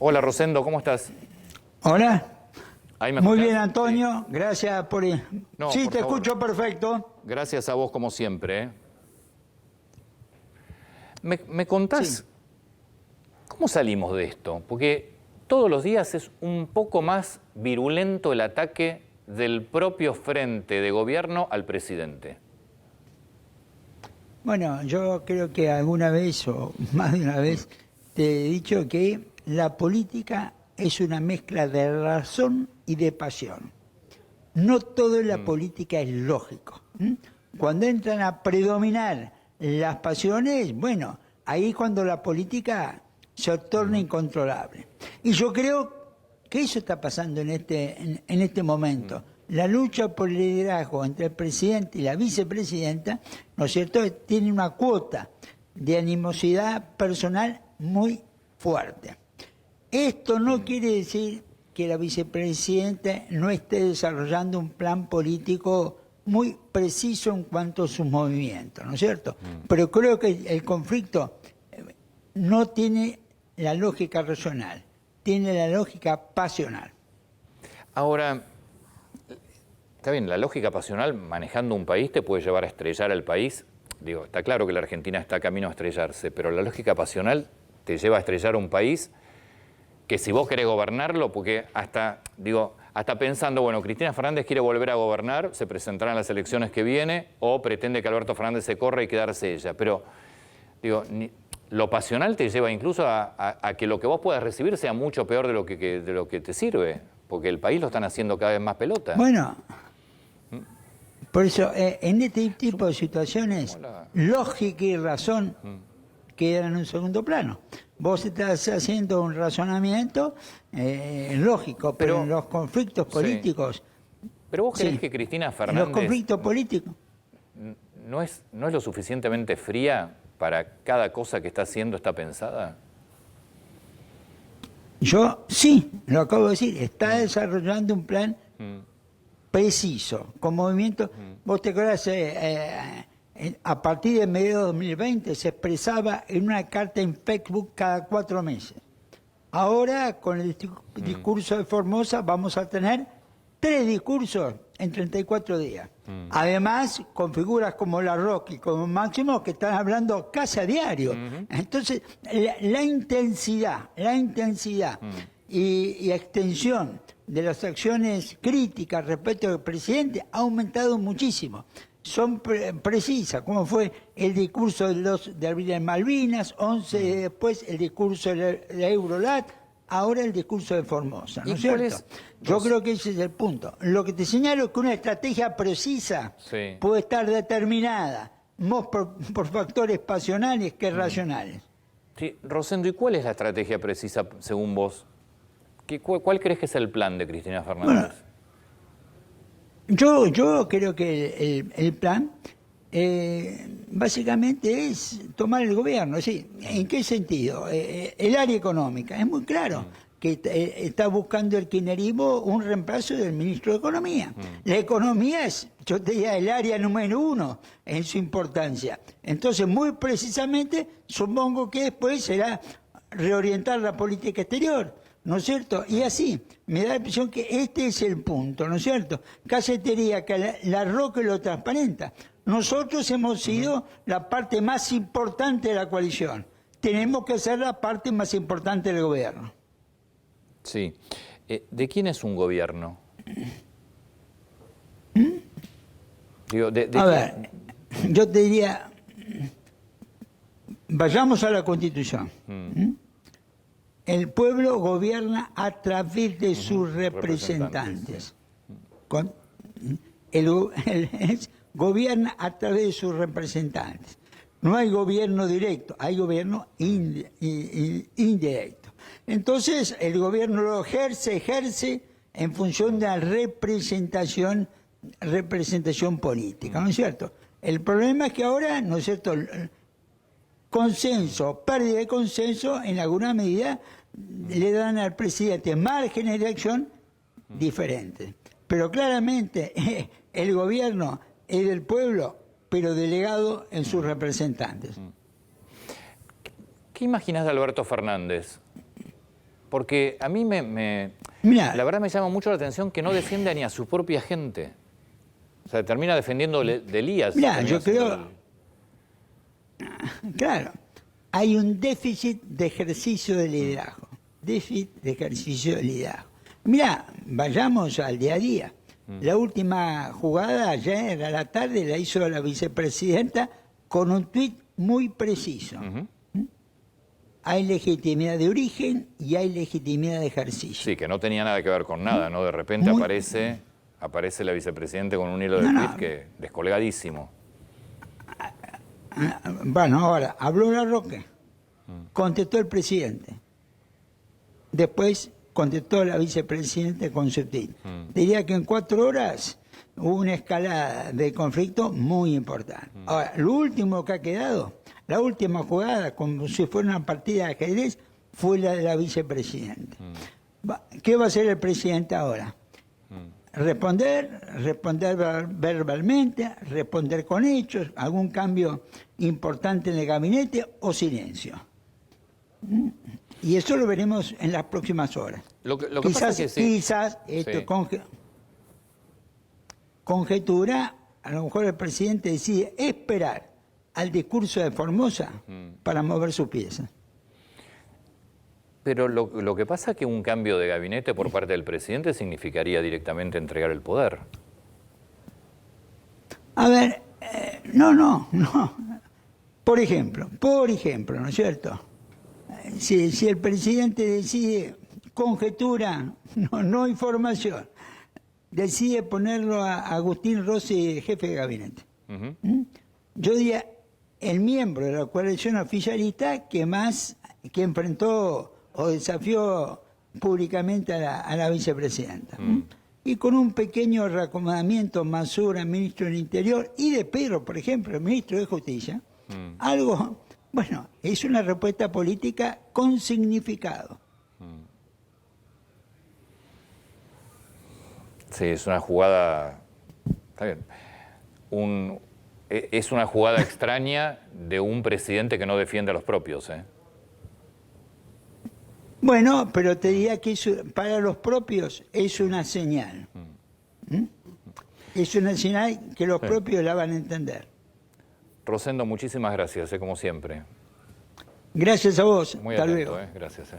Hola Rosendo, ¿cómo estás? Hola. ¿Ahí me Muy escuchás? bien, Antonio. Sí. Gracias por... No, Sí, por te favor. escucho perfecto. Gracias a vos como siempre, ¿eh? ¿Me Sí. contás cómo salimos de esto? Porque todos los días es un poco más virulento el ataque del propio frente de gobierno al presidente. Bueno, yo creo que alguna vez o más de una vez te he dicho que la política es una mezcla de razón y de pasión. No todo en la política es lógico. ¿M? Cuando entran a predominar las pasiones, bueno, ahí es cuando la política se torna incontrolable. Y yo creo que eso está pasando en este momento. La lucha por el liderazgo entre el presidente y la vicepresidenta, ¿no es cierto?, tiene una cuota de animosidad personal muy fuerte. Esto no quiere decir que la vicepresidenta no esté desarrollando un plan político muy preciso en cuanto a sus movimientos, ¿no es cierto? Pero creo que el conflicto no tiene la lógica racional, tiene la lógica pasional. Ahora, está bien, la lógica pasional manejando un país te puede llevar a estrellar al país. Digo, está claro que la Argentina está camino a estrellarse, pero la lógica pasional te lleva a estrellar un país que si vos querés gobernarlo, porque hasta pensando, bueno, Cristina Fernández quiere volver a gobernar, se presentará en las elecciones que viene, o pretende que Alberto Fernández se corra y quedarse ella. Pero, lo pasional te lleva incluso a que lo que vos puedas recibir sea mucho peor de lo que te sirve, porque el país lo están haciendo cada vez más pelota. Bueno, por eso, en este tipo de situaciones, lógica y razón quedan en un segundo plano. Vos estás haciendo un razonamiento lógico, pero en los conflictos políticos... ¿Pero vos creés Sí, que Cristina en los Fernández conflictos políticos. no es lo suficientemente fría para cada cosa que está haciendo está pensada? Yo, sí, lo acabo de decir, está desarrollando un plan preciso, con movimiento. Vos te acordás, a partir de mediados de 2020 se expresaba en una carta en Facebook cada 4 meses. Ahora, con el discurso de Formosa, vamos a tener 3 discursos en 34 días. Además, con figuras como La Roque y como Máximo, que están hablando casi a diario. Entonces, la intensidad y extensión de las acciones críticas respecto al presidente ha aumentado muchísimo. Son precisas, como fue el discurso del 2 de abril en Malvinas, 11 después el discurso de Eurolat, ahora el discurso de Formosa, ¿no es cierto? Yo creo que ese es el punto. Lo que te señalo es que una estrategia precisa puede estar determinada más por factores pasionales que racionales. Sí, Rosendo, ¿y cuál es la estrategia precisa según vos? ¿Cuál crees que es el plan de Cristina Fernández? Bueno, yo creo que el plan básicamente es tomar el gobierno. ¿Sí? ¿En qué sentido? El área económica. Es muy claro que está buscando el kirchnerismo un reemplazo del ministro de Economía. La economía es, yo te diría, el área número 1 en su importancia. Entonces, muy precisamente, supongo que después será reorientar la política exterior, ¿no es cierto? Y así, me da la impresión que este es el punto, ¿no es cierto? Casi te diría que la Roque lo transparenta. Nosotros hemos sido la parte más importante de la coalición. Tenemos que ser la parte más importante del gobierno. Sí. ¿De quién es un gobierno? A ver, yo te diría, vayamos a la Constitución. El pueblo gobierna a través de sus representantes. Gobierna a través de sus representantes. No hay gobierno directo, hay gobierno indirecto. Entonces, el gobierno lo ejerce en función de la representación política, ¿no es cierto? El problema es que ahora, ¿no es cierto?, consenso, pérdida de consenso, en alguna medida le dan al presidente márgenes de acción diferentes. Pero claramente el gobierno es del pueblo, pero delegado en sus representantes. ¿Qué imaginas de Alberto Fernández? Porque a mí Mirá, la verdad me llama mucho la atención que no defiende ni a su propia gente. O sea, termina defendiendo de Elías. mirá, yo creo, claro, hay un déficit de ejercicio de liderazgo. Déficit de ejercicio de liderazgo. Mirá, vayamos al día a día. La última jugada ayer a la tarde la hizo la vicepresidenta con un tuit muy preciso. Hay legitimidad de origen y hay legitimidad de ejercicio. Sí, que no tenía nada que ver con nada, ¿no? De repente aparece la vicepresidenta con un hilo de No, tuit no. que descolgadísimo. Bueno, ahora, habló la Roque, contestó el presidente. Después contestó la vicepresidenta con su tuit. Diría que en 4 horas hubo una escalada de conflicto muy importante. Ahora, lo último que ha quedado, la última jugada, como si fuera una partida de ajedrez, fue la de la vicepresidenta. ¿Qué va a hacer el presidente ahora? Responder verbalmente, responder con hechos, algún cambio importante en el gabinete o silencio. Y eso lo veremos en las próximas horas. Lo que pasa es que sí. Quizás, esto Sí. conjetura, a lo mejor el presidente decide esperar al discurso de Formosa para mover sus piezas. Pero lo que pasa es que un cambio de gabinete por parte del presidente significaría directamente entregar el poder. A ver, no. Por ejemplo, ¿no es cierto? Si el presidente decide, conjetura, no información, decide ponerlo a Agustín Rossi jefe de gabinete. Yo diría, el miembro de la coalición oficialista que enfrentó o desafió públicamente a la vicepresidenta. Y con un pequeño reacomodamiento, Mansura, ministro del Interior, y de Pedro, por ejemplo, el ministro de Justicia, algo, bueno, es una respuesta política con significado. Sí, es una jugada. Está bien. Es una jugada extraña de un presidente que no defiende a los propios, ¿eh? Bueno, pero te diría que para los propios es una señal. Es una señal que los propios la van a entender. Rosendo, muchísimas gracias, como siempre. Gracias a vos. Muy Hasta atento, luego. Gracias.